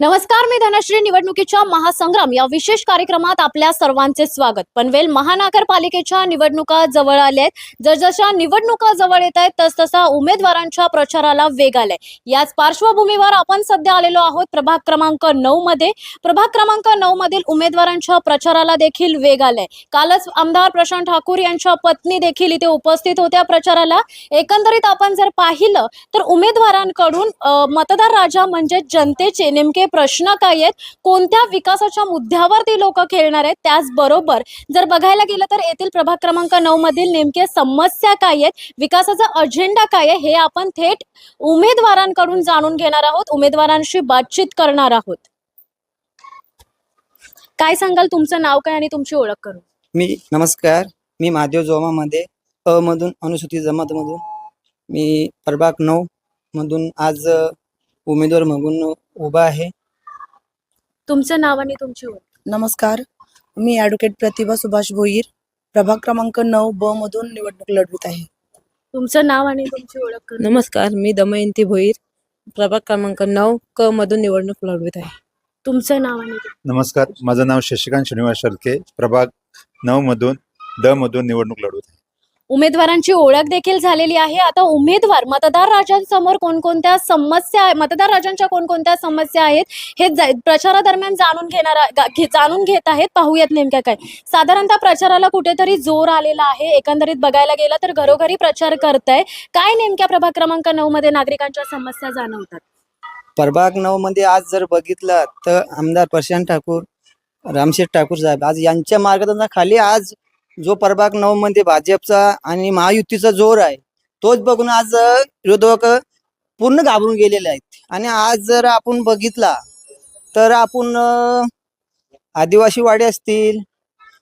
नमस्कार, मी धनश्री. निवडणुकीच्या महासंग्राम या विशेष कार्यक्रमात आपल्या सर्वांचे स्वागत. पनवेल महानगरपालिकेच्या निवडणुका जवळ आल्या आहेत. जसजशा निवडणुका जवळ येत आहेत तसतसा उमेदवारांच्या प्रचाराला वेग आलाय. याच पार्श्वभूमीवर आपण सध्या आलेलो आहोत प्रभाग क्रमांक 9 मध्ये. प्रभाग क्रमांक 9 मधील उमेदवारांच्या प्रचाराला देखील वेग आलाय. कालच आमदार प्रशांत ठाकूर यांच्या पत्नी देखील इथे उपस्थित होत्या प्रचाराला. एकंदरीत आपण जर पाहिलं तर उमेदवारांकडून मतदार राजा म्हणजे जनतेचे नेमके प्रश्न काय आहेत, कोणत्या विकासाच्या मुद्द्यावर ती लोक खेळणार आहेत, त्याचबरोबर जर बघायला गेलं तर येथील प्रभाग क्रमांक 9 मधील नेमके समस्या काय आहेत, विकासाचा अजेंडा काय आहे, हे आपण थेट उमेदवारांकडून जाणून घेणार आहोत. उमेदवारांशी बातचीत करणार आहोत. काय सांगाल, तुमचं नाव काय आणि तुमची ओळख करून? नमस्कार, मी महादेव जोमामध्ये अ मधून अनुसूचित जमात मधून मी प्रभाग 9 मधून आज उमेदवार म्हणून उभा आहे. तुमचं नाव आणि तुमची ओळख? नमस्कार, मी ॲडव्होकेट प्रतिभा सुभाष भोईर प्रभाग क्रमांक 9 ब मधून निवडणूक लढवित आहे. तुमचं नाव आणि तुमची ओळख करून? नमस्कार, मी दमयंती भोईर प्रभाग क्रमांक 9 क मधून निवडणूक लढवित आहे. तुमचं नाव आणि? नमस्कार, माझं नाव शशिकांत श्रीनिवास शेळके, प्रभाग 9 मधून द मधून निवडणूक लढवत आहे. उमेदवारांची ओळख देखील झालेली आहे. आता उमेदवार मतदार राजांसमोर कोणकोणत्या समस्या, मतदार राजांच्या कोणकोणत्या समस्या आहेत हे प्रचारादरम्यान जाणून घेत आहेत. पाहूयात नेमक्या काय. साधारणतः प्रचाराला कुठेतरी जोर आलेला आहे. एकंदरीत बघायला गेलं तर घरोघरी प्रचार करताय. काय नेमक्या प्रभाग क्रमांक 9 मध्ये नागरिकांच्या समस्या जाणवतात? प्रभाग 9 मध्ये आज जर बघितलं तर आमदार प्रशांत ठाकूर, रामशेठ ठाकूर साहेब आज यांच्या मार्गदर्शनाखाली आज जो प्रभाग 9 मध्ये भाजपचा आणि महायुतीचा जोर आहे तोच बघून आज विरोधक पूर्ण घाबरून गेलेले आहेत. आणि आज जर आपण बघितला तर आपण आदिवासी वाडी असतील,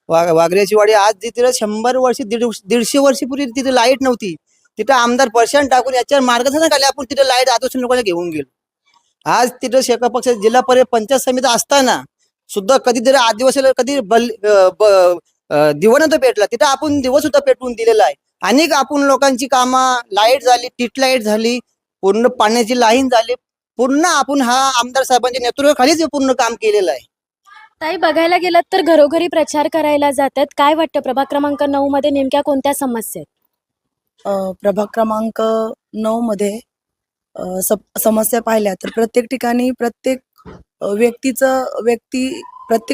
वाघऱ्याची वाडी, आज तिथे 100 वर्ष 150 वर्षपूर्वी तिथे लाईट नव्हती. तिथं आमदार प्रशांत ठाकूर याच्या मार्गदर्शनाखाली आपण तिथे लाईट आदिवासी लोकांना घेऊन गेलो. आज तिथं शेका पक्ष जिल्हा परिषद पंचायत समिती असताना सुद्धा कधीतरी आदिवासीला कधी दिवा नव्हता पेटला, तिथं आपण दिवस सुद्धा पेटवून दिलेला आहे. अनेक आपण लोकांची कामं, लाईट झाली, टीट लाईट झाली, पूर्ण पाण्याची लाईन झाली, पूर्ण आपण हा आमदार साहेबांच्या नेतृत्वाखालीच पूर्ण काम केलेलं आहे. ताई, बघायला गेलं तर घरोघरी प्रचार करायला जातात. काय वाटतं, प्रभाग क्रमांक 9 मध्ये नेमक्या कोणत्या समस्या आहेत? प्रभाग क्रमांक 9 मध्ये समस्या पाहिल्या तर प्रत्येक ठिकाणी प्रत्येक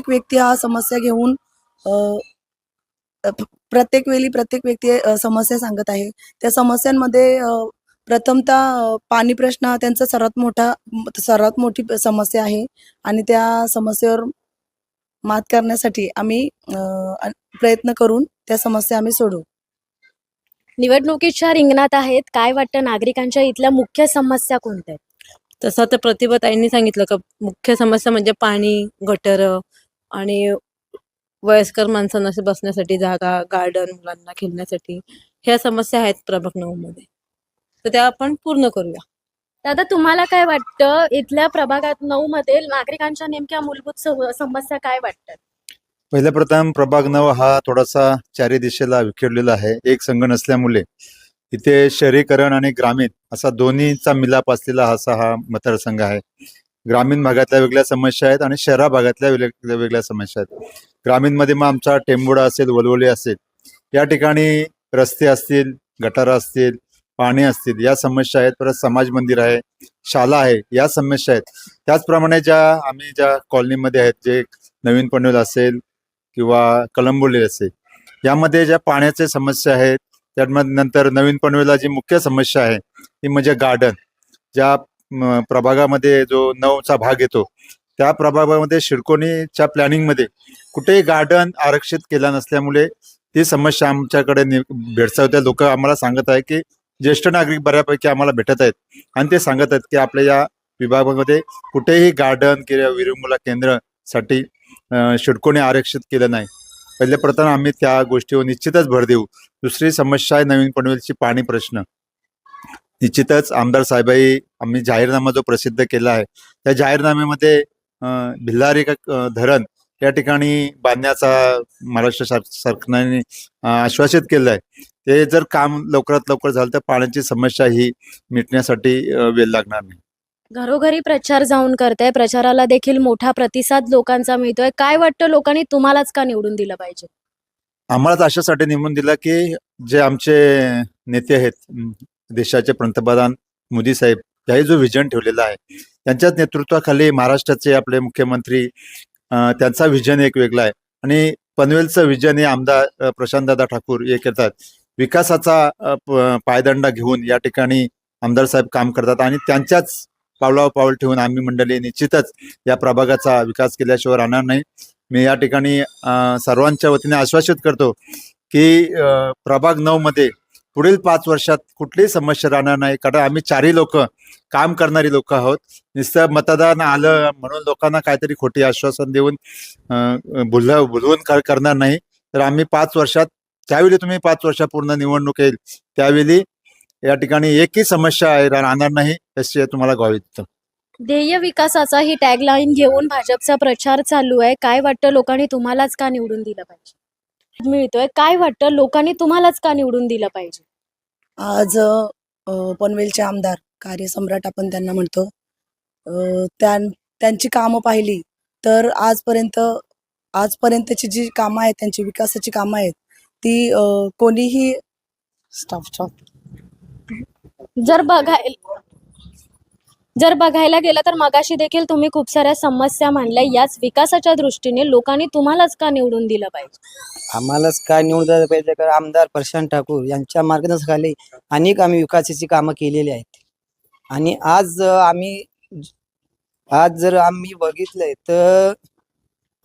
व्यक्ती हा समस्या घेऊन प्रत्येक व्यक्ती समस्या सांगत आहे. त्या समस्यांमध्ये प्रथमतः पाणी प्रश्न हा त्यांचा सर्वात मोठी समस्या आहे. आणि त्या समस्येवर मात करण्यासाठी आम्ही प्रयत्न करून त्या समस्या आम्ही सोडवू. निवडणुकीच्या रिंगणात आहेत. काय वाटतं, नागरिकांच्या इथल्या मुख्य समस्या कोणत्या आहेत? तसं तर प्रतिभाताईंनी सांगितलं का मुख्य समस्या म्हणजे पाणी, गटर आणि वयस्कर माणसांना बसण्यासाठी जागा, गार्डन, मुलांना खेळण्यासाठी, ह्या समस्या आहेत प्रभाग 9 मध्ये. तर त्या आपण पूर्ण करूया. दादा, तुम्हाला काय वाटतं, इथल्या प्रभागात 9 मध्ये नागरिकांच्या नेमक्या मूलभूत समस्या काय वाटतात? पहिल्या प्रथम प्रभाग 9 हा थोडासा चारी दिशेला विखुरलेला आहे. एक संघ नसल्यामुळे इथे शहरीकरण आणि ग्रामीण असा दोन्हीचा मिलाप असलेला हा मतदारसंघ आहे. ग्रामीण भागातल्या वेगळ्या समस्या आहेत आणि शहरा भागातल्या वेगळ्या समस्या आहेत. ग्रामीणमध्ये मग आमचा टेंबोडा असेल, वलवली असेल, या ठिकाणी रस्ते असतील, गटारं असतील, पाणी असतील, या समस्या आहेत. परत समाज मंदिर आहे, शाळा आहे, या समस्या आहेत. त्याचप्रमाणे आम्ही ज्या कॉलनीमध्ये आहेत, जे नवीन पनवेल असेल किंवा कलंबोली असेल, यामध्ये ज्या पाण्याच्या समस्या आहेत. त्यामध्ये नंतर नवीन पनवेलला जी मुख्य समस्या आहे ती म्हणजे गार्डन. ज्या प्रभागामध्ये जो 9चा भाग येतो त्या प्रभागामध्ये शिरकोणीच्या प्लॅनिंगमध्ये कुठेही गार्डन आरक्षित केला नसल्यामुळे ती समस्या आमच्याकडे भेडसावत्या. लोक आम्हाला सांगत आहे की ज्येष्ठ नागरिक बऱ्यापैकी आम्हाला भेटत आहेत आणि ते सांगत आहेत की आपल्या या विभागामध्ये कुठेही गार्डन किंवा विरंगुळा केंद्रासाठी शिडकोणी आरक्षित केलं नाही. पहिले प्रथम आम्ही त्या गोष्टीवर निश्चितच भर देऊ. दुसरी समस्या आहे नवीन पनवेलची पाणी प्रश्न. निश्चितच आमदार साहेबाई आम्ही जाहीरनामा जो प्रसिद्ध केला आहे त्या जाहीरनाम्यामध्ये भिल्लारी धरण या ठिकाणी बांधण्याचा महाराष्ट्र सरकारने आश्वासित केलं आहे. ते जर काम लवकरात लवकर झालं तर पाण्याची समस्या ही मिटण्यासाठी वेळ लागणार नाही. घरोघरी प्रचार जाऊन करताय, प्रचाराला देखील मोठा प्रतिसाद लोकांचा मिळतोय. काय वाटतं लोकांनी तुम्हालाच का निवडून दिलं पाहिजे? आम्हालाच अशासाठी नेमून दिला की जे आमचे नेते आहेत, देशाचे पंतप्रधान मोदी साहेब, याही जो व्हिजन ठेवलेला आहे, त्यांच्याच नेतृत्वाखाली महाराष्ट्राचे आपले मुख्यमंत्री, त्यांचा व्हिजन एक वेगळा आहे. आणि पनवेलचं व्हिजन हे आमदार प्रशांतदादा ठाकूर हे करतात. विकासाचा पायदंडा घेऊन या ठिकाणी आमदार साहेब काम करतात आणि त्यांच्याच पावलावर पाऊल ठेवून आम्ही मंडळी निश्चितच या प्रभागाचा विकास केल्याशिवाय राहणार नाही. मी या ठिकाणी सर्वांच्या वतीने आश्वासित करतो की प्रभाग 9 मध्ये पुढील 5 वर्षात कुठलीही समस्या राहणार नाही. कारण आम्ही चारही लोक काम करणारी लोक आहोत. नुसतं मतदान आलं म्हणून लोकांना काहीतरी खोटी आश्वासन देऊन भुलवून करणार नाही. तर आम्ही 5 वर्षात, त्यावेळी तुम्ही 5 वर्षापूर्ण निवडणूक येईल त्यावेळी या ठिकाणी एकही समस्या राहणार नाही याची तुम्हाला ग्वाही देतो. ध्येय विकासाचा ही टॅगलाईन घेऊन भाजपचा प्रचार चालू आहे. काय वाटतं लोकांनी तुम्हालाच का निवडून दिलं पाहिजे? मिळतोय. काय वाटतं लोकांनी तुम्हालाच का निवडून दिलं पाहिजे? आज पनवेलचे आमदार कार्यसम्राट आपण त्यांना म्हणतो. त्यांची कामं पाहिली तर आजपर्यंतची जी कामं आहेत, त्यांची विकासाची कामं आहेत, ती कोणीही स्टॉप जर बघायला गेलं तर मगाशी देखील तुम्ही खूप साऱ्या समस्या मांडल्या. याच विकासाच्या दृष्टीने लोकांनी तुम्हालाच का निवडून दिलं पाहिजे? आम्हालाच काय निवडून द्यायला पाहिजे, कारण आमदार प्रशांत ठाकूर यांच्या मार्गदर्शनाखाली अनेक आम्ही विकासाची कामं केलेली आहेत. आणि आज जर आम्ही बघितलंय तर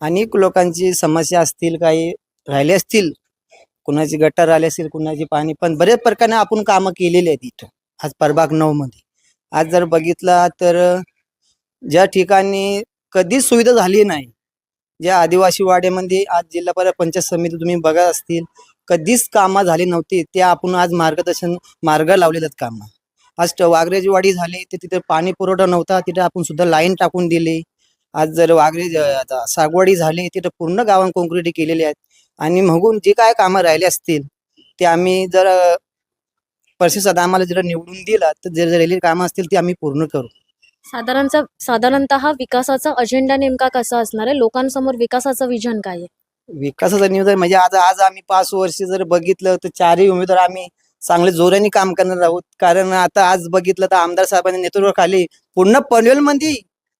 अनेक लोकांची समस्या असतील, काही राहिले असतील, कुणाची गटार राहिले असतील, कुणाची पाणी, पण बऱ्याच प्रकारे आपण कामं केलेली आहेत इथं आज प्रभाग 9 मध्ये. आज जर बघितला तर ज्या ठिकाणी कधीच सुविधा झाली नाही, ज्या आदिवासी वाड्यामध्ये आज जिल्हा परिषद पंचायत समिती तुम्ही बघत असतील, कधीच कामं झाली नव्हती, ते आपण आज मार्ग लावलेले आहेत कामं. आज वाघरेजी वाडी झाली, ते तिथे पाणी पुरवठा नव्हता, तिथे आपण सुद्धा लाईन टाकून दिली. आज जर सागवाडी झाली, तिथे पूर्ण गावांना कॉन्क्रीट केलेली आहेत. आणि मगून जे काय कामं राहिले असतील ते आम्ही जर प्रतिसाद आम्हाला जर निवडून दिला तर जर राहिलेली कामं असतील ती आम्ही पूर्ण करू. साधारणतः विकासाचा अजेंडा नेमका कसा असणार आहे? लोकांसमोर विकासाचं विजन काय आहे? विकासाचा नियोजन म्हणजे आज आम्ही 5 वर्ष जर बघितलं तर चारही उमेदवार आम्ही चांगले जोराने काम करणार आहोत. कारण आता आज बघितलं तर आमदार साहेबांच्या नेतृत्वाखाली पूर्ण पनवेलमध्ये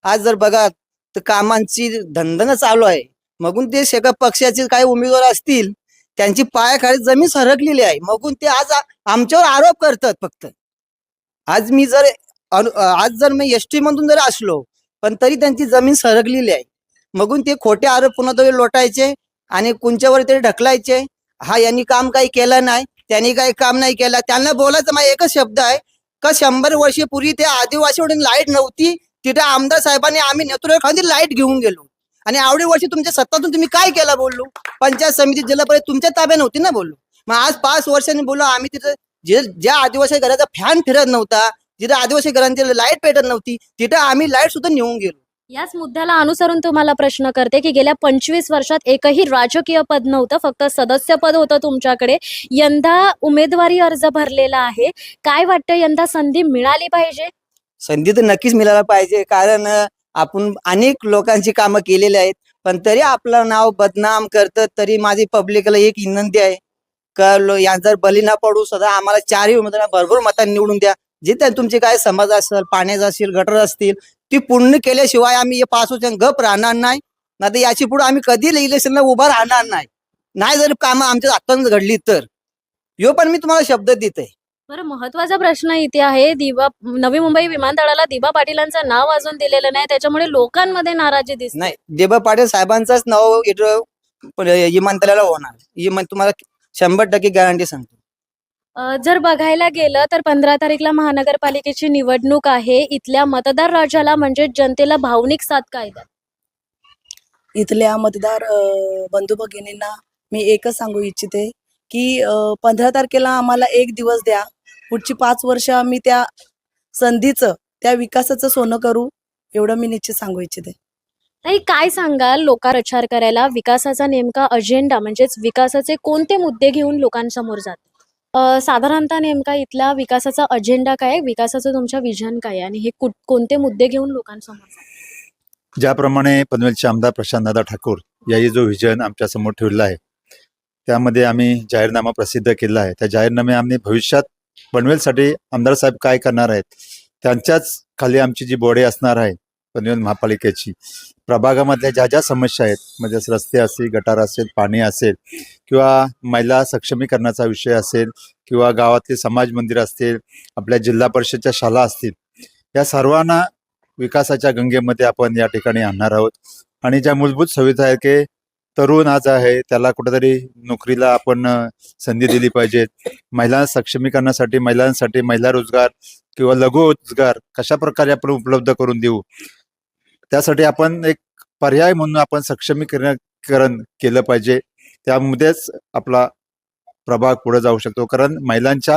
आज जर बघा तर कामांची धंदन चालू आहे. मगून ते पक्षाचे काही उमेदवार असतील त्यांची पायाखाली जमीन सरकलेली आहे, मगून ते आज आमच्यावर आरोप करतात. फक्त आज मी एसटी मधून जर असलो पण तरी त्यांची जमीन सरकलेली आहे. मगून ते खोटे आरोप पुन्हा तरी लोटायचे आणि कोणच्यावर तरी ढकलायचे. हा यांनी काम काही केलं नाही, त्यांनी काही काम नाही केलं. त्यांना बोलायचं माझा एकच शब्द आहे का 100 वर्षापूर्वी त्या आदिवासीकडून लाईट नव्हती, तिथे आमदार साहेबांनी आम्ही नेतृत्वाखाली लाईट घेऊन गेलो. आणि एवढी वर्षी तुमच्या सत्तातून तुम्ही काय केलं बोललो? पंचायत समिती जिल्हा परिषद तुमच्या ताब्यात नव्हती ना बोललो. मग आज 5 वर्षांनी बोललो आम्ही तिथे ज्या आदिवासी घराचा फॅन फिरत नव्हता, जिथे आदिवासी घरांची लाईट पेटत नव्हती, तिथे आम्ही लाईट सुद्धा नेऊन गेलो. याच मुद्द्याला अनुसरून तुम्हाला प्रश्न करते की गेल्या 25 वर्षात एकही राजकीय पद नव्हतं, फक्त सदस्य पद होतं तुमच्याकडे. यंदा उमेदवारी अर्ज भरलेला आहे. काय वाटतं यंदा संधी मिळाली पाहिजे? संधी तर नक्कीच मिळायला पाहिजे, कारण आपण अनेक लोकांची कामं केलेली आहेत, पण तरी आपलं नाव बदनाम करतात. तरी माझी पब्लिकला एक विनंती आहे का जर बली न पडू, सदा आम्हाला चारही उमेदवारांना भरपूर मतांनी निवडून द्या. जे तुमचे काय समज असेल, पाण्याचा असतील, गटर असतील, ती पूर्ण केल्याशिवाय आम्ही हे 5 वर्ष गप राहणार नाही. नाही याची पुढे आम्ही कधी इलेक्शनला उभा राहणार नाही जर कामं आमच्या हातानं घडली तर. यो पण मी तुम्हाला शब्द देते. बरं, महत्वाचा प्रश्न इथे आहे. नवी मुंबई विमानतळाला दिबा पाटीलांचं नाव अजून दिलेलं नाही, त्याच्यामुळे लोकांमध्ये नाराजी दिसते. नाही, दिबा पाटील साहेबांचंच नाव विमानतळाला होणार, तुम्हाला 100% गॅरंटी सांगतो. जर बघायला गेलं तर 15 तारीखला महानगरपालिकेची निवडणूक आहे. इथल्या मतदार राजाला म्हणजे जनतेला भावनिक साथ काय द्या? इथल्या मतदार बंधू भगिनींना मी एकच सांगू इच्छिते की 15 तारखेला आम्हाला एक दिवस द्या. पुढची 5 वर्ष आम्ही त्या संधीचं, त्या विकासाचं सोनं करू, एवढं मी निश्चित सांगू इच्छिते. ताई, काय सांगाल लोक प्रचार करायला? विकासाचा नेमका अजेंडा म्हणजेच विकासाचे कोणते मुद्दे घेऊन लोकांसमोर जातात? साधारणतः नेमका इथला विकासाचा अजेंडा काय आहे? विकासाचं तुमच्या विजन काय आहे? आणि हे कोणते मुद्दे घेऊन लोकांसमोर जातात? ज्याप्रमाणे पनवेलचे आमदार प्रशांतदादा ठाकूर यांनी जो विजन आमच्या समोर ठेवला आहे, त्यामध्ये आम्ही जाहीरनामा प्रसिद्ध केला आहे. त्या जाहीरनामे आम्ही भविष्यात पनवेलसाठी आमदार साहेब काय करणार आहेत, त्यांच्याच खाली आमची जी बॉडी असणार आहे पनवेल महापालिकेची, प्रभागामधल्या ज्या ज्या समस्या आहेत, म्हणजे रस्ते असतील, गटार असेल, पाणी असेल, किंवा महिला सक्षमीकरणाचा विषय असेल, किंवा गावातले समाज मंदिर असतील, आपल्या जिल्हा परिषदच्या शाळा असतील, या सर्वांना विकासाच्या गंगेमध्ये आपण या ठिकाणी आणणार आहोत. आणि ज्या मूलभूत सुविधा आहेत की तरुण आज आहे त्याला कुठेतरी नोकरीला आपण संधी दिली पाहिजे. महिला सक्षमीकरणासाठी, महिलांसाठी महिला रोजगार किंवा लघु रोजगार कशा प्रकारे आपण उपलब्ध करून देऊ, त्यासाठी आपण एक पर्याय म्हणून आपण सक्षमीकरण केलं पाहिजे. त्यामध्येच आपला प्रभाग पुढे जाऊ शकतो, कारण महिलांच्या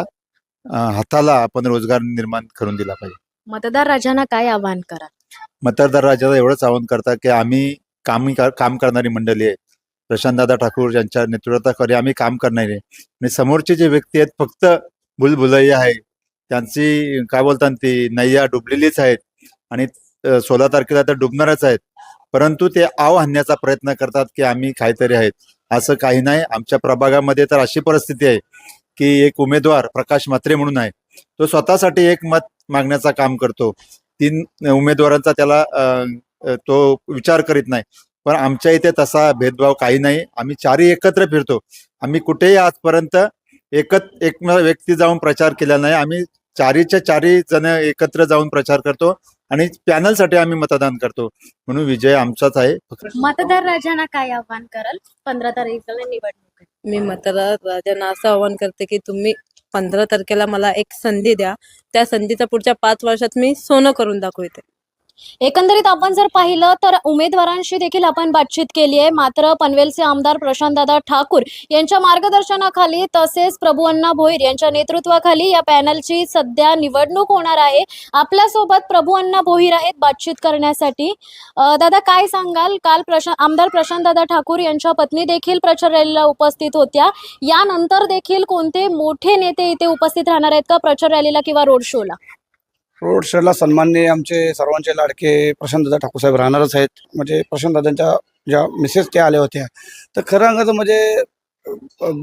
हाताला आपण रोजगार निर्माण करून दिला पाहिजे. मतदार राजांना काय आवाहन कराल? मतदार राजाला एवढंच आवाहन करतात की आम्ही काम करणारी मंडळी आहे. प्रशांतदादा ठाकूर यांच्या नेतृत्वाखाली आम्ही काम करणारे आणि समोरचे जे व्यक्ती आहेत फक्त भुलभुलैया आहे, त्यांची काय बोलतात ती नैया डुबलेलीच आहेत आणि 16 तारखेला तर डुबणारच आहेत. परंतु ते आव आणण्याचा प्रयत्न करतात की आम्ही काहीतरी आहेत. असं काही नाही. आमच्या प्रभागामध्ये तर अशी परिस्थिती आहे की एक उमेदवार प्रकाश म्हात्रे म्हणून आहे, तो स्वतःसाठी एक मत मागण्याचा काम करतो. 3 उमेदवारांचा त्याला तो विचार करीत नाही. पण आमच्या इथे तसा भेदभाव काही नाही. आम्ही चारही एकत्र फिरतो. आम्ही कुठेही आजपर्यंत एक व्यक्ती जाऊन प्रचार केला नाही. आम्ही चारीच्या चारही जण एकत्र जाऊन प्रचार करतो आणि पॅनलसाठी आम्ही मतदान करतो. म्हणून विजय आमचाच आहे. मतदार राजांना काय आवाहन कराल? 15 तारखेला निवडणूक आहे. मी मतदार राजांना असं आवाहन करते की तुम्ही 15 तारखेला मला एक संधी द्या. त्या संधीचा पुढच्या 5 वर्षात मी सोनं करून दाखवते. एकंदरीत आपण जर पाहिलं तर उमेदवारांशी देखील आपण बातचीत केली आहे. मात्र पनवेलचे आमदार प्रशांतदादा ठाकूर यांच्या मार्गदर्शनाखाली तसेच प्रभुअण्णा भोईर यांच्या नेतृत्वाखाली या पॅनलची सध्या निवडणूक होणार आहे. आपल्यासोबत प्रभुअण्णा भोईर आहेत बातचीत करण्यासाठी. दादा, काय सांगाल? काल आमदार प्रशांतदादा ठाकूर यांच्या पत्नी देखील प्रचार रॅलीला उपस्थित होत्या. यानंतर देखील कोणते मोठे नेते इथे उपस्थित राहणार आहेत का प्रचार रॅलीला किंवा रोड शोला? रोड शोला सन्माननीय आमचे सर्वांचे लाडके प्रशांतदादा ठाकूर साहेब राहणारच आहेत. म्हणजे प्रशांतदादांच्या ज्या मिसेस त्या आल्या होत्या, तर खरं सांगायचं म्हणजे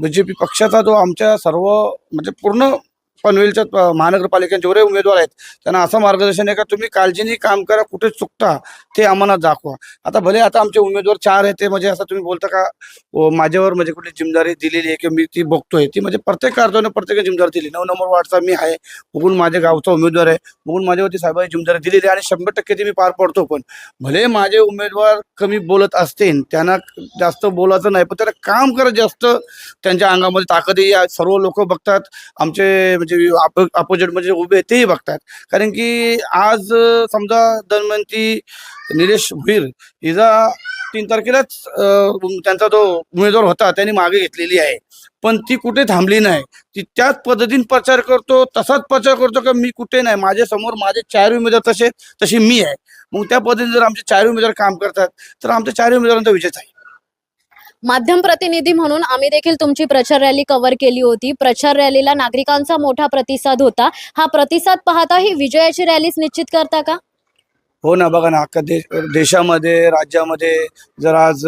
BJP पक्षाचा जो आमच्या सर्व म्हणजे पूर्ण पनवेलच्या महानगरपालिकेचे जेवढे उमेदवार आहेत त्यांना असं मार्गदर्शन आहे का तुम्ही काळजीने काम करा, कुठे चुकता ते आम्हाला दाखवा. आता भले आता आमचे उमेदवार 4 आहेत, ते म्हणजे असं तुम्ही बोलता का माझ्यावर म्हणजे कुठली जिम्मेदारी दिलेली आहे किंवा मी ती बघतोय, ती म्हणजे प्रत्येक कारभाराने प्रत्येकाने जिम्मेदारी दिली. 9 नंबर वार्डचा मी आहे, बघून माझ्या गावचा उमेदवार आहे, बघून माझ्यावरती साहेबांनी जिम्मेदारी दिलेली आहे आणि 100% ती मी पार पडतो. पण भले माझे उमेदवार कमी बोलत असतील, त्यांना जास्त बोलायचं नाही, पण त्यांना काम करत जास्त त्यांच्या अंगामध्ये ताकद आहे. सर्व लोक बघतात, आमचे म्हणजे अपोजिट मध्ये उभे तेही बघतात. कारण की आज समजा धन्वंती निलेश भोईर हिचा 3 तारखेलाच त्यांचा जो उमेदवार होता त्यांनी मागे घेतलेली आहे, पण ती कुठे थांबली नाही. ती त्याच पद्धतीने प्रचार करतो, तसाच प्रचार करतो का मी कुठे नाही, माझ्या समोर माझे 4 उमेदवार तसे मी आहे. मग त्या पद्धतीने जर आमचे 4 उमेदवार काम करतात तर आमच्या 4 उमेदवारांचा विजय आहे. माध्यम प्रतिनिधी म्हणून आम्ही देखील तुमची प्रचार रॅली कव्हर केली होती. प्रचार रॅलीला नागरिकांचा मोठा प्रतिसाद होता. हा प्रतिसाद पाहता ही विजयाची रॅलीच निश्चित करता का? हो ना, बघा ना, अख्खा देशामध्ये राज्यामध्ये जर आज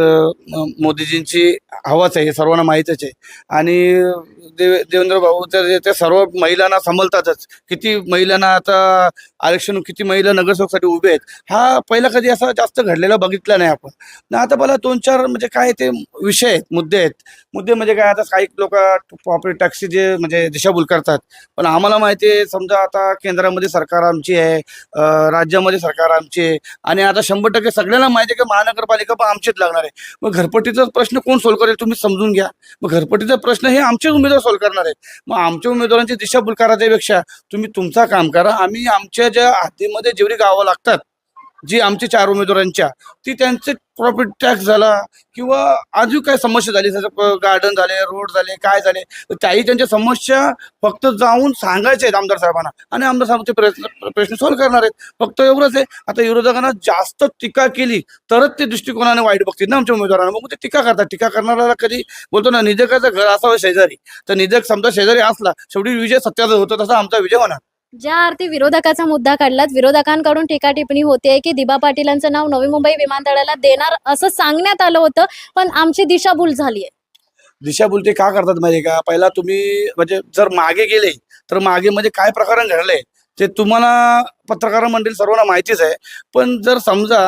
मोदीजींची हवाच आहे हे सर्वांना माहीतच आहे. आणि देवेंद्र भाऊ तर ते सर्व महिलांना सांभाळतातच. किती महिलांना आता आरक्षण, किती महिला नगरसेवकसाठी उभे आहेत, हा पहिला कधी असा जास्त घडलेला बघितला नाही आपण ना. आता मला 2-4 म्हणजे काय ते विषय आहेत, मुद्दे म्हणजे काय, आता काही लोक प्रॉपर्टी टॅक्सची जे म्हणजे दिशाभूल करतात. पण आम्हाला माहिती आहे, समजा आता केंद्रामध्ये सरकार आमची आहे, राज्यामध्ये सरकार आमची आहे, आणि आता 100% सगळ्यांना माहिती आहे की महानगरपालिका पण आमचीच लागणार आहे. मग घरपट्टीचा प्रश्न कोण सोल्व्ह करेल तुम्ही समजून घ्या. मग घरपट्टीचा प्रश्न हे आमचे उमेदवार सोल्व्ह करणार आहेत. मग आमच्या उमेदवारांची दिशाभूल करायच्यापेक्षा तुम्ही तुमचा काम करा. आम्ही आमच्या ज्या हद्दीमध्ये जेवढी गावं लागतात जी आमच्या 4 उमेदवारांच्या ती त्यांचे प्रॉपर्टी टॅक्स झाला किंवा अजून काय समस्या झाली जसं गार्डन झाले, रोड झाले, काय झाले, तर त्याही त्यांच्या समस्या फक्त जाऊन सांगायच्या आहेत आमदार साहेबांना आणि आमदार साहेब ते प्रश्न सॉल्व्ह करणार आहेत. फक्त एवढंच आहे. आता विरोधकांना जास्त टीका केली तरच ते दृष्टिकोनाने वाईट बघतील ना आमच्या उमेदवारांना. मग ते टीका करतात. टीका करणाऱ्याला कधी बोलतो ना, निधकाचं घर असावं शेजारी, तर निधक समजा शेजारी असला शेवटी विजय सत्याचा होतो, तसा आमचा विजय होणार. ज्या अर्थी विरोधकाचा मुद्दा काढलात, विरोधकांकडून टीका टिप्पणी होते की दिबा पाटीलांचं नाव नवी मुंबई विमानतळाला देणार असं सांगण्यात आलं होतं, पण आमची दिशाभूल झाली आहे. दिशाभूल ते का करतात माहिती का? पहिला तुम्ही म्हणजे जर मागे गेले तर मागे म्हणजे काय प्रकरण घडलंय ते तुम्हाला पत्रकार मंडळी सर्वांना माहितीच आहे. पण जर समजा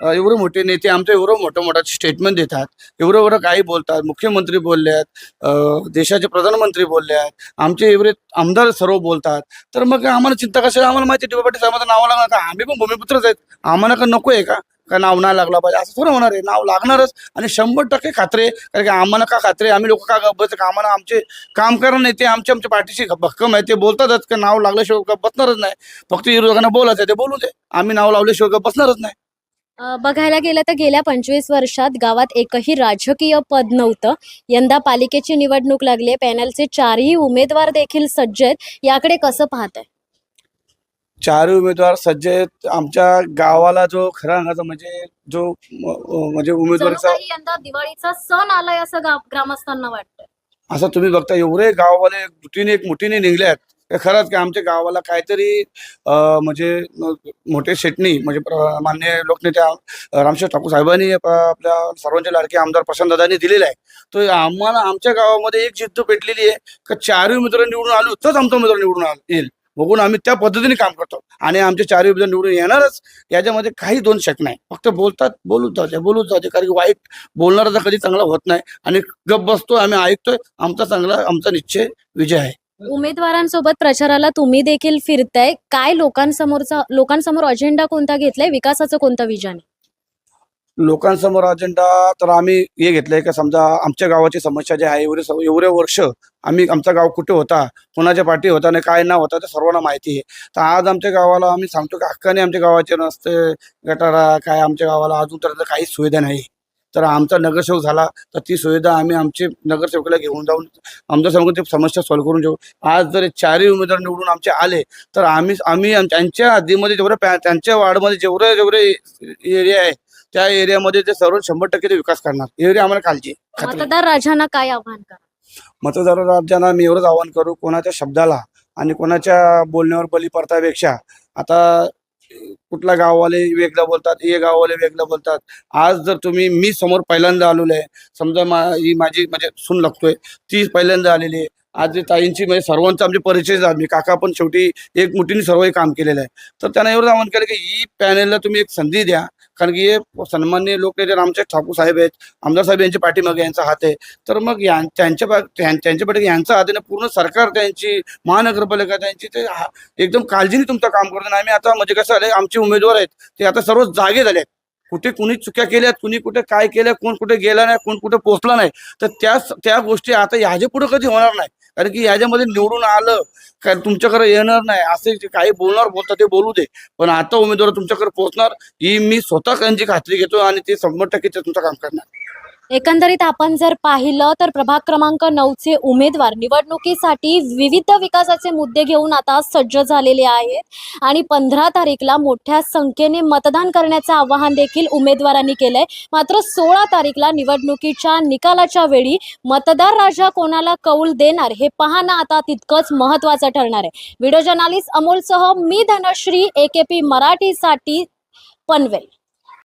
एवढे मोठे नेते आमचे एवढं मोठं स्टेटमेंट देतात, एवढं काही बोलतात, मुख्यमंत्री बोलले आहेत, देशाचे प्रधानमंत्री बोलले आहेत, आमचे एवढे आमदार सर्व बोलतात, तर मग आम्हाला चिंता कशाला? आम्हाला माहिती दिबा पाटील साहेबांचं नाव लागणार का? आम्ही पण भूमिपुत्रच आहेत. आम्हाला का नको आहे का नाव नाही लागला पाहिजे असं थोडं होणार आहे? नाव लागणारच आणि 100% खात्री आहे. कारण की आम्हाला का खात्री आहे? आम्ही लोक का गप्प बसतो? आम्हाला आमचे काम करणं नाही, ते आमच्या पाठीशी भक्कम आहे. ते बोलतातच का नाव लागल्याशिवाय गप्प बसणारच नाही. फक्त विरोधकांना बोलायचं ते बोलू दे, आम्ही नाव लावल्याशिवाय गप्प बसणारच नाही. बघायला गेलं तर गेल्या 25 वर्षात गावात एकही राजकीय पद नव्हतं. यंदा पालिकेची निवडणूक लागली. पॅनलचे 4ही उमेदवार देखील सज्ज आहेत. याकडे कसं पाहताय? 4 उमेदवार सज्ज आहेत. आमच्या गावाला जो खरा अंगाचा म्हणजे जो म्हणजे जणू उमेदवारीचा काही यंदा दिवाळीचा सण आलाय असं ग्रामस्थांना वाटतंय. असं तुम्ही बघता एवढे गाववाले दुटीने एक मुठीने निघले आहेत. हे खरंच की आमच्या गावाला काहीतरी म्हणजे मोठे शेटणी म्हणजे माननीय लोकनेते रामशेठ ठाकूर साहेबांनी आपल्या सर्वांचे लाडके आमदार प्रशांतदादांनी दिलेला आहे. तर आम्हाला आमच्या गावामध्ये एक जिद्द पेटलेली आहे का 4 उमेदवार निवडून आलो तरच आमचा उमेदवार निवडून येईल. बघून आम्ही त्या पद्धतीने काम करतो आणि आमचे 4 उमेदवार निवडून येणारच. याच्यामध्ये काही दोन शक नाही. फक्त बोलतात, बोलूच जाते कारण की वाईट बोलणारा कधी चांगला होत नाही आणि गप बसतोय, आम्ही ऐकतोय. आमचा निश्चय विजय आहे. उमेदवारांसोबत प्रचाराला तुम्ही देखील फिरताय. काय लोकांसमोर अजेंडा कोणता घेतलाय? विकासाचं कोणतं विजन आहे? लोकांसमोर अजेंडा तर आम्ही हे घेतलंय का समजा आमच्या गावाची समस्या जी आहे एवढे वर्ष आमचा गाव कुठे होता, कोणाच्या पाठी होता आणि काय नाव होता ते सर्वांना माहिती आहे. तर आज आमच्या गावाला आम्ही सांगतो की हक्काने आमच्या गावाचे रस्ते, गटारा काय आमच्या गावाला अजून तर काहीच सुविधा नाही. तर आमचा नगरसेवक झाला तर ती सुविधा आम्ही आमचे नगरसेवकाला घेऊन जाऊन आमच्या समोर ते समस्या सॉल्व्ह करून घेऊ. आज जर 4ही उमेदवार निवडून आमचे आले तर आम्ही त्यांच्या हद्दीमध्ये त्यांच्या वार्डमध्ये जेवढे एरिया आहे त्या एरियामध्ये ते सर्व 100% ते विकास करणार. एरिया आम्हाला काळजी आहे. मतदार राजांना काय आव्हान करा? मतदार राज्यांना मी एवढंच आवाहन करू, कोणाच्या शब्दाला आणि कोणाच्या बोलण्यावर बली पडतापेक्षा आता कुठला गाववाले वेगळं बोलतात, हे गाववाले वेगळं बोलतात. आज जर मी समोर पहिल्यांदा आलेलो आहे, समजा ही माझी म्हणजे सून लागतोय ती पहिल्यांदा आलेली आहे. आज ताईंची म्हणजे सर्वांचा आमचे परिचय झाले. मी काका पण शेवटी एक मुठीने सर्व काम केलेलं आहे. तर त्यांना एवढं आवाहन केलं की ही पॅनेलला तुम्ही एक संधी द्या. कारण की हे सन्माननीय लोकनेते रामशेठ ठाकूर साहेब आहेत, आमदार साहेब यांच्या पाठीमागे यांचा हात आहे. तर मग त्यांच्या पाठीमागे यांचा हात आहे. पूर्ण सरकार त्यांची, महानगरपालिका त्यांची ते एकदम काळजीने तुमचं काम करतो. आम्ही आता म्हणजे कसं झालं, आमचे उमेदवार आहेत ते आता सर्व जागे झाले आहेत. कुठे कुणी चुक्या केल्यात, कुणी कुठे काय केलं, कोण कुठे गेला नाही, कोण कुठे पोहोचला नाही. तर त्या गोष्टी आता ह्याच्या पुढे कधी होणार नाही. कारण की ह्याच्यामध्ये निवडून आलं काय तुमच्याकडे येणार नाही असे काही बोलतात ते बोलू दे, पण आता उमेदवार तुमच्याकडे पोहोचणार ही मी स्वतः त्यांची खात्री घेतो आणि ते 100% ते तुमचं काम करणार. एकंदरीत आपण जर पाहिलं तर प्रभाग क्रमांक 9चे उमेदवार निवडणुकीसाठी विविध विकासाचे मुद्दे घेऊन आता सज्ज झालेले आहेत आणि 15 तारीखला मोठ्या संख्येने मतदान करण्याचं आवाहन देखील उमेदवारांनी केलंय. मात्र 16 तारीखला निवडणुकीच्या निकालाच्या वेळी मतदार राजा कोणाला कौल देणार हे पाहणं आता तितकंच महत्त्वाचं ठरणार आहे. व्हिडिओ जर्नलिस्ट अमोलसह मी धनश्री, AKP मराठीसाठी पनवेल.